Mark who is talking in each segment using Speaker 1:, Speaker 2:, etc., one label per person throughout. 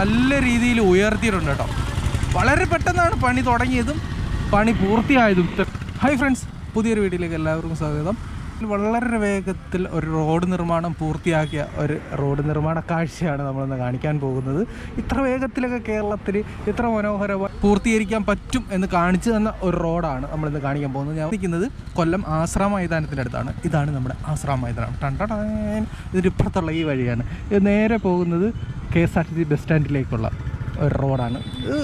Speaker 1: നല്ല രീതിയിൽ ഉയർത്തിയിട്ടുണ്ട് കേട്ടോ. വളരെ പെട്ടെന്നാണ് പണി തുടങ്ങിയതും പണി പൂർത്തിയായതും. ഹായ് ഫ്രണ്ട്സ്, പുതിയൊരു വീഡിയോയിലേക്ക് എല്ലാവർക്കും സ്വാഗതം. വളരെ വേഗത്തിൽ ഒരു റോഡ് നിർമ്മാണം പൂർത്തിയാക്കിയ ഒരു റോഡ് നിർമ്മാണ കാഴ്ചയാണ് നമ്മളിന്ന് കാണിക്കാൻ പോകുന്നത്. ഇത്ര വേഗത്തിലൊക്കെ കേരളത്തിൽ ഇത്ര മനോഹരമായി പൂർത്തീകരിക്കാൻ പറ്റും എന്ന് കാണിച്ചു തന്ന ഒരു റോഡാണ് നമ്മളിന്ന് കാണിക്കാൻ പോകുന്നത്. ഞാൻ നിൽക്കുന്നത് കൊല്ലം ആശ്രാ മൈതാനത്തിൻ്റെ അടുത്താണ്. ഇതാണ് നമ്മുടെ ആശ്രാ മൈതാനം. ഇതിൻ്റെ ഇപ്പുറത്തുള്ള ഈ വഴിയാണ്. ഇത് നേരെ പോകുന്നത് KSRTC ബസ് സ്റ്റാൻഡിലേക്കുള്ള ഒരു റോഡാണ്. ഇത്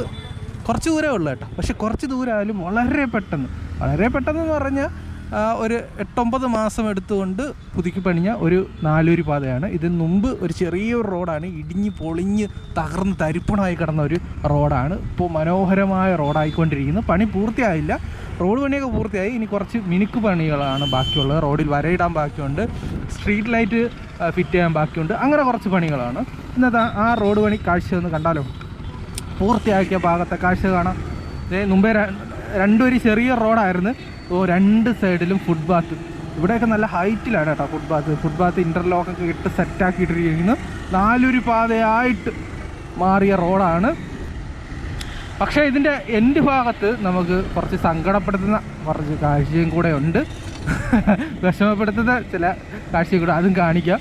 Speaker 1: കുറച്ച് ദൂരമേ ഉള്ളൂ കേട്ടോ. പക്ഷെ കുറച്ച് ദൂരമായാലും വളരെ പെട്ടെന്ന് പറഞ്ഞാൽ ഒരു 8-9 മാസം എടുത്തുകൊണ്ട് പുതുക്കി പണിഞ്ഞ ഒരു 4 വരി പാതയാണ്. ഇതിന് മുമ്പ് ഒരു ചെറിയൊരു റോഡാണ്. ഇടിഞ്ഞ് പൊളിഞ്ഞ് തകർന്ന് തരിപ്പണമായി കിടന്ന ഒരു റോഡാണ്. ഇപ്പോൾ മനോഹരമായ റോഡായിക്കൊണ്ടിരിക്കുന്നു. പണി പൂർത്തിയായില്ല, റോഡ് പണിയൊക്കെ പൂർത്തിയായി. ഇനി കുറച്ച് മിനുക്ക് പണികളാണ് ബാക്കിയുള്ളത്. റോഡിൽ വരയിടാൻ ബാക്കിയുണ്ട്, സ്ട്രീറ്റ് ലൈറ്റ് ഫിറ്റ് ചെയ്യാൻ ബാക്കിയുണ്ട്. അങ്ങനെ കുറച്ച് പണികളാണ്. ഇന്നത്തെ ആ റോഡ് പണി കാഴ്ച ഒന്ന് കണ്ടാലോ. പൂർത്തിയാക്കിയ ഭാഗത്തെ കാഴ്ച കാണാം. മുമ്പേ 2 വരി ചെറിയ റോഡായിരുന്നു. 2 സൈഡിലും ഫുട്പാത്ത്. ഇവിടെയൊക്കെ നല്ല ഹൈറ്റിലാണ് കേട്ടോ ഫുട്പാത്ത് ഇൻ്റർലോക്കൊക്കെ ഇട്ട് സെറ്റാക്കിയിട്ടിരിക്കുന്നു. 4 വരി പാതയായിട്ട് മാറിയ റോഡാണ്. പക്ഷേ ഇതിൻ്റെ എൻഡ് ഭാഗത്ത് നമുക്ക് കുറച്ച് സങ്കടപ്പെടുത്തുന്ന കുറച്ച് കാഴ്ചയും കൂടെ ഉണ്ട്. വിഷമപ്പെടുത്തുന്ന ചില കാഴ്ചയും കൂടെ, അതും കാണിക്കാം.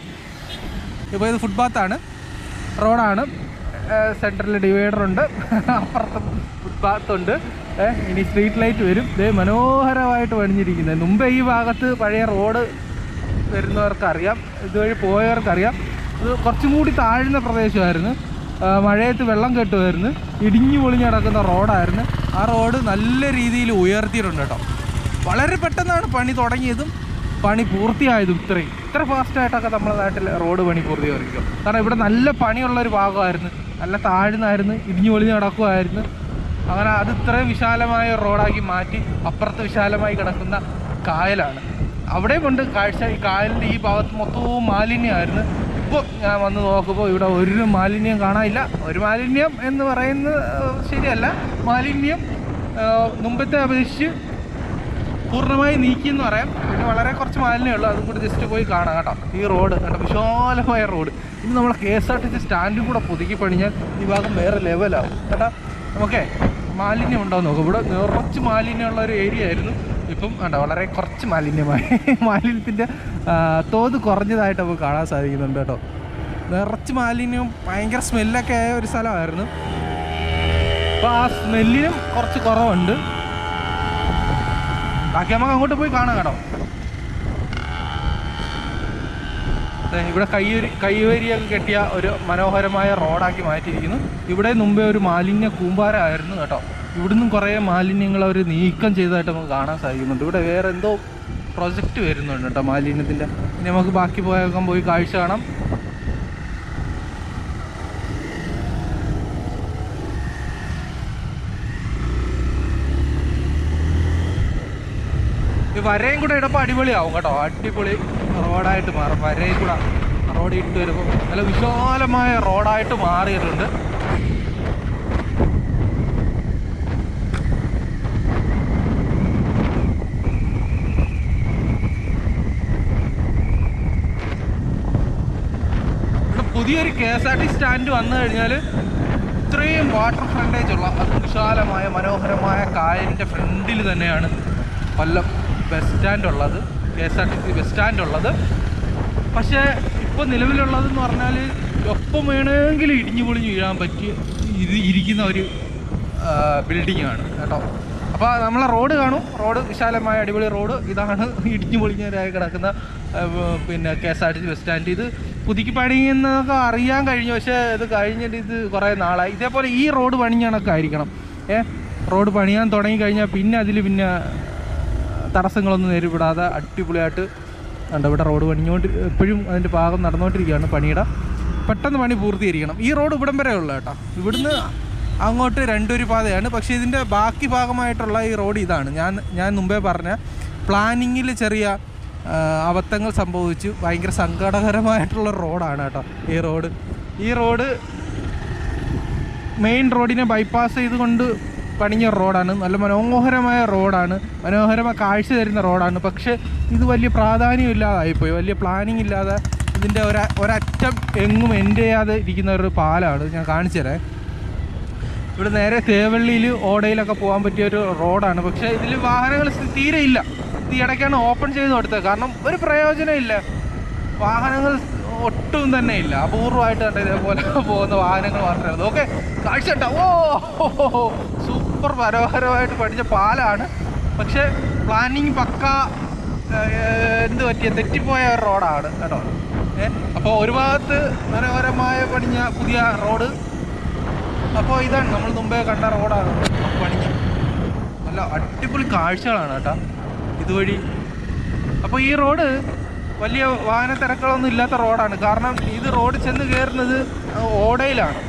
Speaker 1: ഇപ്പോൾ ഇത് ഫുട്പാത്താണ്, റോഡാണ്. സെൻട്രൽ ഡിവൈഡറുണ്ട്, അപ്പുറത്ത് ഫുട്പാത്തുണ്ട്. ഇനി സ്ട്രീറ്റ് ലൈറ്റ് വരും. ഇത് മനോഹരമായിട്ട് പണിഞ്ഞിരിക്കുന്നത്. മുമ്പേ ഈ ഭാഗത്ത് പഴയ റോഡ് വരുന്നവർക്കറിയാം, ഇതുവഴി പോയവർക്കറിയാം. ഇത് കുറച്ചും കൂടി താഴ്ന്ന പ്രദേശമായിരുന്നു. മഴയത്ത് വെള്ളം കെട്ടുമായിരുന്നു. ഇടിഞ്ഞു പൊളിഞ്ഞ് കിടക്കുന്ന റോഡായിരുന്നു. ആ റോഡ് നല്ല രീതിയിൽ ഉയർത്തിയിട്ടുണ്ട് കേട്ടോ. വളരെ പെട്ടെന്നാണ് പണി തുടങ്ങിയതും പണി പൂർത്തിയായതും. ഇത്ര ഫാസ്റ്റായിട്ടൊക്കെ നമ്മുടെ നാട്ടിൽ റോഡ് പണി പൂർത്തീകരിക്കും. കാരണം ഇവിടെ നല്ല പണിയുള്ളൊരു ഭാഗമായിരുന്നു, നല്ല താഴ്ന്നായിരുന്നു, ഇടിഞ്ഞു പൊളിഞ്ഞ് കിടക്കുമായിരുന്നു. അങ്ങനെ അത് ഇത്രയും വിശാലമായ റോഡാക്കി മാറ്റി. അപ്പുറത്ത് വിശാലമായി കിടക്കുന്ന കായലാണ്. അവിടെ കൊണ്ട് കാഴ്ച. ഈ കായലിൻ്റെ ഈ ഭാഗത്ത് മൊത്തവും മാലിന്യമായിരുന്നു. ഇപ്പോൾ ഞാൻ വന്ന് നോക്കുമ്പോൾ ഇവിടെ ഒരു മാലിന്യം കാണാനില്ല. ഒരു മാലിന്യം എന്ന് പറയുന്നത് ശരിയല്ല. മാലിന്യം മുമ്പത്തെ അപേക്ഷിച്ച് പൂർണ്ണമായി നീക്കിയെന്ന് പറയാം. പിന്നെ വളരെ കുറച്ച് മാലിന്യമുള്ളൂ. അതും കൂടി ജസ്റ്റ് പോയി കാണാം കേട്ടോ. ഈ റോഡ് കേട്ടോ, വിശാലമായ റോഡ്. ഇത് നമ്മളെ KSRTC സ്റ്റാൻഡും കൂടെ പുതുക്കി പണിഞ്ഞാൽ ഈ ഭാഗം വേറെ ലെവലാവും കേട്ടോ. നമുക്ക് മാലിന്യം ഉണ്ടോ നോക്കും. ഇവിടെ നിറച്ച് മാലിന്യമുള്ള ഒരു ഏരിയ ആയിരുന്നു. ഇപ്പം വേണ്ട, വളരെ കുറച്ച് മാലിന്യമായി. മാലിന്യത്തിൻ്റെ തോത് കുറഞ്ഞതായിട്ട് നമുക്ക് കാണാൻ സാധിക്കുന്നുണ്ട് കേട്ടോ. നിറച്ച് മാലിന്യം, ഭയങ്കര സ്മെല്ലൊക്കെ ആയ ഒരു സ്ഥലമായിരുന്നു. അപ്പോൾ ആ സ്മെല്ലിനും കുറച്ച് കുറവുണ്ട്. ബാക്കി നമുക്ക് അങ്ങോട്ട് പോയി കാണാം കേട്ടോ. ഇവിടെ കൈവരിയൊക്കെ കെട്ടിയ ഒരു മനോഹരമായ റോഡാക്കി മാറ്റിയിരിക്കുന്നു. ഇവിടെ മുമ്പേ ഒരു മാലിന്യ കൂമ്പാരമായിരുന്നു കേട്ടോ. ഇവിടുന്നും കുറേ മാലിന്യങ്ങൾ അവർ നീക്കം ചെയ്തതായിട്ട് നമുക്ക് കാണാൻ സാധിക്കുന്നുണ്ട്. ഇവിടെ വേറെ എന്തോ പ്രൊജക്റ്റ് വരുന്നുണ്ട് കേട്ടോ മാലിന്യത്തിൻ്റെ. ഇനി നമുക്ക് ബാക്കി പോയി കാഴ്ച കാണാം. ഈ വരയും കൂടെ ഇടപ്പോൾ അടിപൊളിയാവും കേട്ടോ. അടിപൊളി റോഡായിട്ട് മാറും. വരയും കൂടെ റോഡ് ഇട്ട് വരുമ്പോൾ നല്ല വിശാലമായ റോഡായിട്ട് മാറിയിട്ടുണ്ട്. ഇവിടെ പുതിയൊരു KSRTC സ്റ്റാൻഡ് വന്നു കഴിഞ്ഞാൽ ഇത്രയും വാട്ടർ ഫ്രണ്ടേജ് ഉള്ള അത് വിശാലമായ മനോഹരമായ കായലിൻ്റെ ഫ്രണ്ടിൽ തന്നെയാണ് കൊല്ലം ബസ് സ്റ്റാൻഡ് ഉള്ളത്, KSRTC ബസ് സ്റ്റാൻഡ് ഉള്ളത്. പക്ഷേ ഇപ്പോൾ നിലവിലുള്ളതെന്ന് പറഞ്ഞാൽ ഒപ്പം വേണമെങ്കിലും ഇടിഞ്ഞു പൊളിഞ്ഞ് വീഴാൻ പറ്റി ഇരിക്കുന്ന ഒരു ബിൽഡിങ്ങാണ് കേട്ടോ. അപ്പോൾ നമ്മളെ റോഡ് കാണും. റോഡ് വിശാലമായ അടിപൊളി റോഡ്. ഇതാണ് ഇടിഞ്ഞു പൊളിഞ്ഞവരായി കിടക്കുന്ന പിന്നെ KSRTC ബസ് സ്റ്റാൻഡ്. ഇത് പുതുക്കി പണിയെന്നൊക്കെ അറിയാൻ കഴിഞ്ഞു. പക്ഷേ ഇത് കഴിഞ്ഞിട്ട് ഇത് കുറേ നാളായി. ഇതേപോലെ ഈ റോഡ് പണിഞ്ഞണൊക്കെ ആയിരിക്കണം. റോഡ് പണിയാൻ തുടങ്ങിക്കഴിഞ്ഞാൽ പിന്നെ അതിൽ പിന്നെ തടസ്സങ്ങളൊന്നും നേരിടാതെ അടിപൊളിയായിട്ട് ഉണ്ട്. ഇവിടെ റോഡ് പണിഞ്ഞുകൊണ്ട് എപ്പോഴും അതിൻ്റെ ഭാഗം നടന്നുകൊണ്ടിരിക്കുകയാണ്. പണിയുടെ പെട്ടെന്ന് പണി പൂർത്തീകരിക്കണം. ഈ റോഡ് ഇവിടം വരെ ഉള്ള കേട്ടോ. ഇവിടുന്ന് അങ്ങോട്ട് 2 വരി പാതയാണ്. പക്ഷേ ഇതിൻ്റെ ബാക്കി ഭാഗമായിട്ടുള്ള ഈ റോഡ് ഇതാണ്. ഞാൻ മുമ്പേ പറഞ്ഞ പ്ലാനിങ്ങിൽ ചെറിയ അബദ്ധങ്ങൾ സംഭവിച്ചു. ഭയങ്കര സങ്കടകരമായിട്ടുള്ള റോഡാണ് കേട്ടോ ഈ റോഡ് മെയിൻ റോഡിനെ ബൈപ്പാസ് ചെയ്തുകൊണ്ട് പണിഞ്ഞ റോഡാണ്. നല്ല മനോഹരമായ റോഡാണ്, മനോഹരമായ കാഴ്ച തരുന്ന റോഡാണ്. പക്ഷേ ഇത് വലിയ പ്രാധാന്യമില്ലാതായിപ്പോയി. വലിയ പ്ലാനിങ് ഇല്ലാതെ ഇതിൻ്റെ ഒരറ്റ ഒരറ്റം എങ്ങും എൻഡ് ചെയ്യാതെ ഇരിക്കുന്ന ഒരു പാലമാണ്. ഞാൻ കാണിച്ചു തരാം. ഇവിടെ നേരെ തേവള്ളിയിൽ ഓടയിലൊക്കെ പോകാൻ പറ്റിയൊരു റോഡാണ്. പക്ഷേ ഇതിൽ വാഹനങ്ങൾ തീരെ ഇല്ല. ഇത് ഇടയ്ക്കാണ് ഓപ്പൺ ചെയ്ത് കൊടുത്തത്. കാരണം ഒരു പ്രയോജനം ഇല്ല, വാഹനങ്ങൾ ഒട്ടും തന്നെ ഇല്ല. അപൂർവമായിട്ട് തന്നെ ഇതേപോലെ പോകുന്ന വാഹനങ്ങൾ മാത്രമേ ഉള്ളൂ. ഓക്കെ, കാഴ്ച ഉണ്ടാവും. ഓ സൂപ്പർ മനോഹരമായിട്ട് പഠിച്ച പാലാണ്. പക്ഷേ പ്ലാനിങ് പക്ക എന്ത് പറ്റിയ തെറ്റിപ്പോയ ഒരു റോഡാണ് കേട്ടോ. അപ്പോൾ ഒരു ഭാഗത്ത് മനോഹരമായ പണിഞ്ഞ പുതിയ റോഡ്. അപ്പോൾ ഇതാണ് നമ്മൾ മുമ്പേ കണ്ട റോഡാണ് പണിഞ്ഞ. നല്ല അടിപൊളി കാഴ്ചകളാണ് കേട്ടോ ഇതുവഴി. അപ്പോൾ ഈ റോഡ് വലിയ വാഹന തിരക്കുകളൊന്നും ഇല്ലാത്ത റോഡാണ്. കാരണം ഇത് റോഡ് ചെന്ന് കയറുന്നത് ഓടയിലാണ്.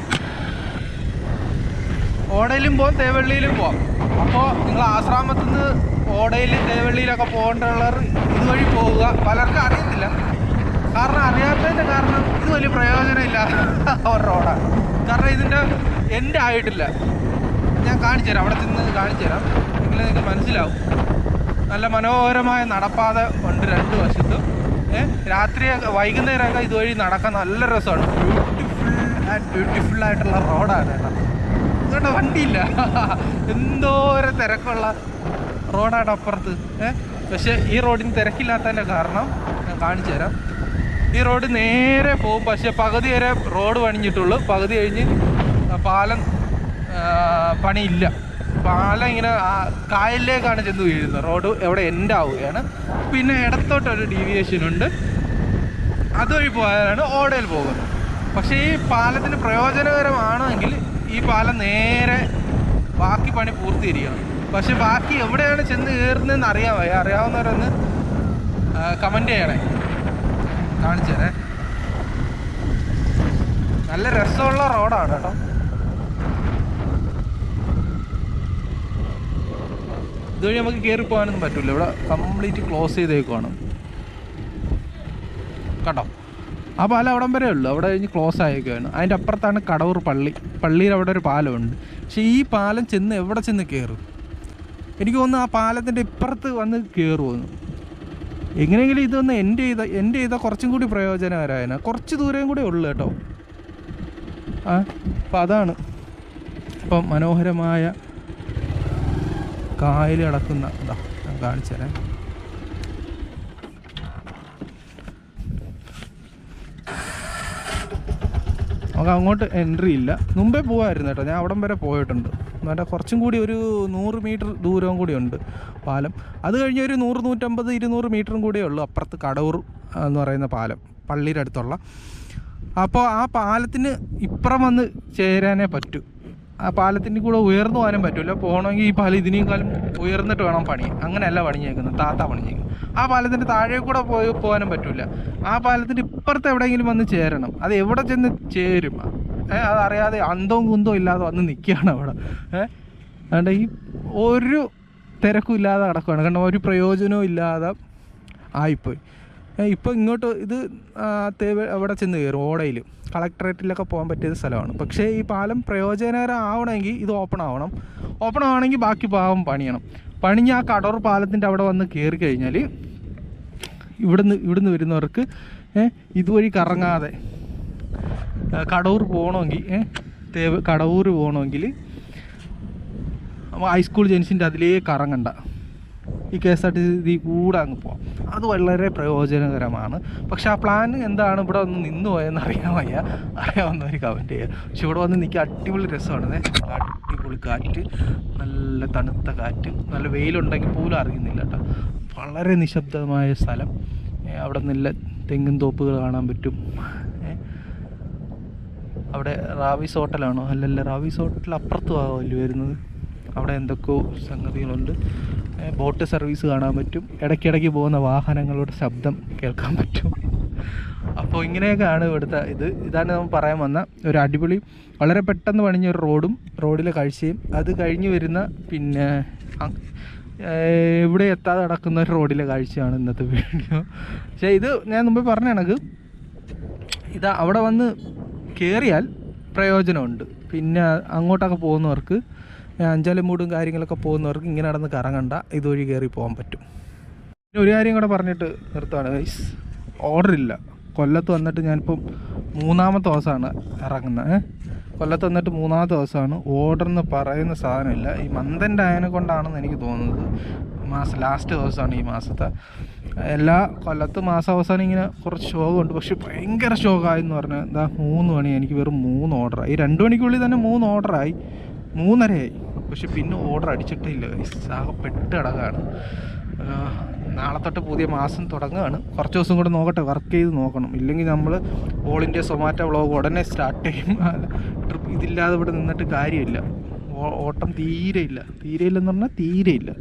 Speaker 1: ഓടയിലും പോകാം, തേവള്ളിയിലും പോകാം. അപ്പോൾ നിങ്ങൾ ആശ്രാമത്തു നിന്ന് ഓടയിൽ തേവള്ളിയിലൊക്കെ പോകേണ്ടവർ ഇതുവഴി പോവുക. പലർക്കും അറിയത്തില്ല. കാരണം അറിയാത്തതിൻ്റെ കാരണം ഇത് വലിയ പ്രയോജനമില്ല ഒരു റോഡാണ്. കാരണം ഇതിൻ്റെ എൻഡ് ആയിട്ടില്ല. ഞാൻ കാണിച്ചു തരാം, അവിടെ ചെന്ന് കാണിച്ചു തരാം, എങ്കിലും നിങ്ങൾക്ക് മനസ്സിലാവും. നല്ല മനോഹരമായ നടപ്പാത ഉണ്ട് രണ്ട് വശത്തും. രാത്രി വൈകുന്നേരമൊക്കെ ഇതുവഴി നടക്കാൻ നല്ല രസമാണ്. ബ്യൂട്ടിഫുള്ളായിട്ടുള്ള റോഡാണ് കേട്ടോ. അതുകൊണ്ട് വണ്ടിയില്ല, എന്തോരം തിരക്കുള്ള റോഡാണ് അപ്പുറത്ത്. പക്ഷേ ഈ റോഡിന് തിരക്കില്ലാത്തതിൻ്റെ കാരണം ഞാൻ കാണിച്ചു തരാം. ഈ റോഡ് നേരെ പോകും, പക്ഷേ പകുതി വരെ റോഡ് പണിഞ്ഞിട്ടുള്ളൂ. പകുതി കഴിഞ്ഞ് പാലം പണിയില്ല. പാലം ഇങ്ങനെ കായലിലേക്കാണ് ചെന്ന് വീഴുന്നത്. റോഡ് എവിടെ എൻഡ് ആവുകയാണ്. പിന്നെ ഇടത്തോട്ടൊരു ഡീവിയേഷൻ ഉണ്ട്, അതുവഴി പോയാലാണ് ഓടയിൽ പോകുന്നത്. പക്ഷേ ഈ പാലത്തിന് പ്രയോജനകരമാണെങ്കിൽ ഈ പാലം നേരെ ബാക്കി പണി പൂർത്തീകരിക്കണം. പക്ഷെ ബാക്കി എവിടെയാണ് ചെന്ന് കയറുന്നതെന്ന് അറിയാവുന്നവരൊന്ന് കമൻറ്റ് ചെയ്യണേ, കാണിച്ചു തരേ. നല്ല രസമുള്ള റോഡാണ് കേട്ടോ. ഇതുവഴി നമുക്ക് കയറി പോകാനൊന്നും പറ്റില്ല. ഇവിടെ കംപ്ലീറ്റ് ക്ലോസ് ചെയ്തേക്കുവാണ് കേട്ടോ. ആ പാലം അവിടം വരെ ഉള്ളൂ, അവിടെ കഴിഞ്ഞ് ക്ലോസ് ആയേക്കുവാണ്. അതിൻ്റെ അപ്പുറത്താണ് കടവൂർ പള്ളി. പള്ളിയിൽ അവിടെ ഒരു പാലമുണ്ട്. പക്ഷേ ഈ പാലം ചെന്ന് എവിടെ ചെന്ന് കയറും? എനിക്ക് തോന്നുന്നു ആ പാലത്തിൻ്റെ ഇപ്പുറത്ത് വന്ന് കയറുമെന്ന്. എങ്ങനെയെങ്കിലും ഇതൊന്ന് എൻഡ് ചെയ്താൽ കുറച്ചും കൂടി പ്രയോജനകരമായതിനാ. കുറച്ച് ദൂരം കൂടെ ഉള്ളു കേട്ടോ. അപ്പം അതാണ്. അപ്പം മനോഹരമായ കായൽ കിടക്കുന്ന ഇതാ ഞാൻ കാണിച്ചു തരാം. നമുക്ക് അങ്ങോട്ട് എൻട്രി ഇല്ല. മുമ്പേ പോകാമായിരുന്നു കേട്ടോ, ഞാൻ അവിടം വരെ പോയിട്ടുണ്ട്. എന്നിട്ട് കുറച്ചും കൂടി ഒരു 100 മീറ്റർ ദൂരവും കൂടി ഉണ്ട് പാലം. അത് കഴിഞ്ഞ് ഒരു 100, 150, 200 മീറ്ററും കൂടിയേ ഉള്ളൂ അപ്പുറത്ത് കടവൂർ എന്ന് പറയുന്ന പാലം, പള്ളിയുടെ അടുത്തുള്ള. അപ്പോൾ ആ പാലത്തിന് ഇപ്പുറം വന്ന് ചേരാനേ പറ്റൂ. ആ പാലത്തിൻ്റെ കൂടെ ഉയർന്നു പോകാനും പറ്റില്ല. പോകണമെങ്കിൽ ഈ പാലം ഇതിനേക്കാളും ഉയർന്നിട്ട് വേണം പണി. അങ്ങനെയല്ല പണിഞ്ഞേക്കുന്നത്, പണിഞ്ഞേക്കുന്നത്. ആ പാലത്തിൻ്റെ താഴെ കൂടെ പോകാനും പറ്റില്ല. ആ പാലത്തിൻ്റെ ഇപ്പുറത്ത് എവിടെയെങ്കിലും വന്ന് ചേരണം. അത് എവിടെ ചെന്ന് ചേരും അതറിയാതെ അന്തവും കുന്തവും ഇല്ലാതെ വന്ന് നിൽക്കുകയാണ് അവിടെ. അതുകൊണ്ട് ഈ ഒരു തിരക്കും ഇല്ലാതെ കിടക്കുകയാണ്. കാരണം ഒരു പ്രയോജനവും ഇല്ലാതെ ആയിപ്പോയി. ഇപ്പോൾ ഇങ്ങോട്ട് ഇത് അവിടെ ചെന്ന് കയറും. ഓടയിൽ കളക്ടറേറ്റിലൊക്കെ പോകാൻ പറ്റിയ സ്ഥലമാണ്. പക്ഷേ ഈ പാലം പ്രയോജനകരം ആവണമെങ്കിൽ ഇത് ഓപ്പൺ ആവണമെങ്കിൽ ബാക്കി ഭാഗം പണിയണം. പണിഞ്ഞ് ആ കടവൂർ പാലത്തിൻ്റെ അവിടെ വന്ന് കയറി കഴിഞ്ഞാൽ ഇവിടുന്ന് വരുന്നവർക്ക് ഇതുവഴി കറങ്ങാതെ കടവൂർ പോകണമെങ്കിൽ കടവൂർ പോകണമെങ്കിൽ ഹൈസ്കൂൾ ജംഗ്ഷൻ്റെ അതിലേ കറങ്ങണ്ട, ഈ KSRTC കൂടെ അങ്ങ് പോകാം. അത് വളരെ പ്രയോജനകരമാണ്. പക്ഷെ ആ പ്ലാൻ എന്താണ് ഇവിടെ വന്ന് നിന്ന് പോയെന്ന് അറിയാവുന്നവർ കമൻറ്റ് ചെയ്യുക. പക്ഷെ ഇവിടെ വന്ന് നിൽക്കുക അടിപൊളി രസമാണ്. അടിപൊളി കാറ്റ്, നല്ല തണുത്ത കാറ്റ്, നല്ല വെയിലുണ്ടെങ്കിൽ പോലും അറിയുന്നില്ല കേട്ടോ. വളരെ നിശബ്ദമായ സ്ഥലം. അവിടെ നല്ല തെങ്ങിൻ തോപ്പുകൾ കാണാൻ പറ്റും. അവിടെ റാവീസ് ഹോട്ടലാണോ? അല്ലല്ല, റാവീസ് ഹോട്ടൽ അപ്പുറത്ത് ഭാഗമല്ലേ വരുന്നത്. അവിടെ എന്തൊക്കെയോ സംഗതികളുണ്ട്. ബോട്ട് സർവീസ് കാണാൻ പറ്റും. ഇടയ്ക്കിടയ്ക്ക് പോകുന്ന വാഹനങ്ങളുടെ ശബ്ദം കേൾക്കാൻ പറ്റും. അപ്പോൾ ഇങ്ങനെയൊക്കെയാണ് ഇവിടുത്തെ ഇതാണ് നമ്മൾ പറയാൻ വന്ന ഒരു അടിപൊളി, വളരെ പെട്ടെന്ന് പണിഞ്ഞൊരു റോഡും റോഡിലെ കാഴ്ചയും. അത് കഴിഞ്ഞ് വരുന്ന പിന്നെ ഇവിടെ എത്താതെ നടക്കുന്ന ഒരു റോഡിലെ കാഴ്ചയാണ് ഇന്നത്തെ വീഡിയോ. പക്ഷേ ഇത് ഞാൻ മുമ്പ് പറഞ്ഞ കണക്ക് അവിടെ വന്ന് കയറിയാൽ പ്രയോജനമുണ്ട്. പിന്നെ അങ്ങോട്ടൊക്കെ പോകുന്നവർക്ക്, അഞ്ചാലുമൂടും കാര്യങ്ങളൊക്കെ പോകുന്നവർക്ക് ഇങ്ങനെ നടന്ന് കറങ്ങണ്ട, ഇതുവഴി കയറി പോകാൻ പറ്റും. പിന്നെ ഒരു കാര്യം കൂടെ പറഞ്ഞിട്ട് നിർത്തുകയാണ് ഗൈസ്, ഓർഡറില്ല. കൊല്ലത്ത് വന്നിട്ട് ഞാനിപ്പം 3ാമത്തെ ദിവസമാണ് ഇറങ്ങുന്നത്. കൊല്ലത്ത് വന്നിട്ട് 3ാമത്തെ ദിവസമാണ്. ഓർഡർ എന്ന് പറയുന്ന സാധനമില്ല. ഈ മന്തിൻ്റെ ആയതിനെ കൊണ്ടാണെന്ന് എനിക്ക് തോന്നുന്നത്. ലാസ്റ്റ് ദിവസമാണ് ഈ മാസത്തെ. എല്ലാ കൊല്ലത്ത് മാസാവസാനം ഇങ്ങനെ കുറച്ച് ഷോകുണ്ട്. പക്ഷെ ഭയങ്കര ഷോകായെന്ന് പറഞ്ഞാൽ 3 മണി, എനിക്ക് വെറും 3 ഓർഡറായി. 2 മണിക്കുള്ളിൽ തന്നെ 3 ഓർഡറായി, 3:30 പക്ഷെ പിന്നെ ഓർഡർ അടിച്ചിട്ടേ ഇല്ല. സാഹപ്പെട്ട് കിടക്കുകയാണ്. നാളെ തൊട്ട് പുതിയ മാസം തുടങ്ങുകയാണ്. കുറച്ച് ദിവസം കൂടെ നോക്കട്ടെ, വർക്ക് ചെയ്ത് നോക്കണം. ഇല്ലെങ്കിൽ നമ്മൾ ഓൾ ഇന്ത്യ സൊമാറ്റോ വ്ളോഗ് ഉടനെ സ്റ്റാർട്ട് ചെയ്യും. ട്രിപ്പ് ഇതില്ലാതെ ഇവിടെ നിന്നിട്ട് കാര്യമില്ല. ഓട്ടം തീരെയില്ലെന്ന് പറഞ്ഞാൽ തീരെയില്ല.